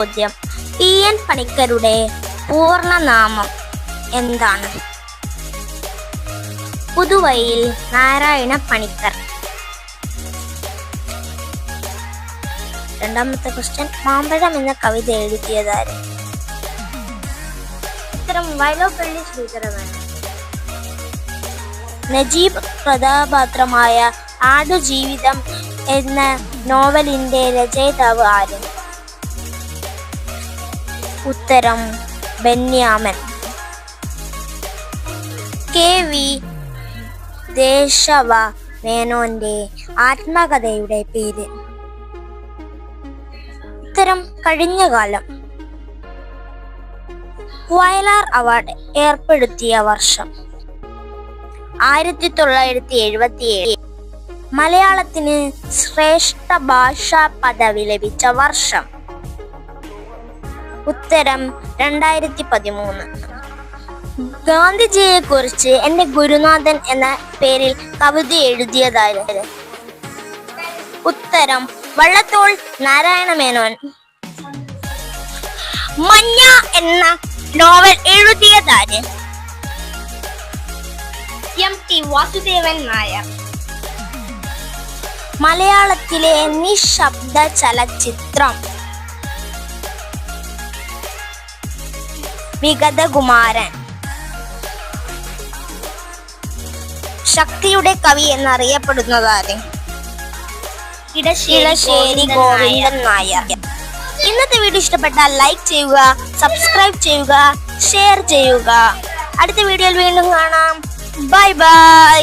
ചോദ്യം. P.N. പണിക്കരുടെ പൂർണ്ണനാമം എന്താണ്? പുതുവയിൽ നാരായണ പണിക്കർ. രണ്ടാമത്തെ ക്വസ്റ്റ്യൻ. മാമ്പഴം എന്ന കവിത എഴുതിയതാര്? ഉത്തരം വയലോപ്പള്ളി ശ്രീധരനാണ്. നജീബ് കഥാപാത്രമായ ആടുജീവിതം എന്ന നോവലിന്റെ രചയിതാവ് ആര്? ഉത്തരം ബെന്യാമൻ. KV ദേശവ മേനോന്റെ ആത്മകഥയുടെ പേര്? ഉത്തരം കഴിഞ്ഞ കാലം. വയലാർ അവാർഡ് ഏർപ്പെടുത്തിയ വർഷം? 1977. മലയാളത്തിന് ശ്രേഷ്ഠ ഭാഷാ പദവി ലഭിച്ച വർഷം? ഉത്തരം 2013. ഗാന്ധിജിയെ കുറിച്ച് എന്റെ ഗുരുനാഥൻ എന്ന പേരിൽ കവിത എഴുതിയതാര്? ഉത്തരം വള്ളത്തോൾ നാരായണ മേനോൻ. മഞ്ഞ എന്ന നോവൽ എഴുതിയതാര്? M.T. വാസുദേവൻ നായർ. മലയാളത്തിലെ നിശബ്ദ ചലച്ചിത്രം? വിഗതകുമാരൻ. ശക്തിയുടെ കവി എന്നറിയപ്പെടുന്നതാര്? ഇടശ്ശേരി ഗോവിന്ദൻ നായർ. ഇന്നത്തെ വീഡിയോ ഇഷ്ടപ്പെട്ടാൽ ലൈക്ക് ചെയ്യുക, സബ്സ്ക്രൈബ് ചെയ്യുക, ഷെയർ ചെയ്യുക. അടുത്ത വീഡിയോയിൽ വീണ്ടും കാണാം. Bye bye.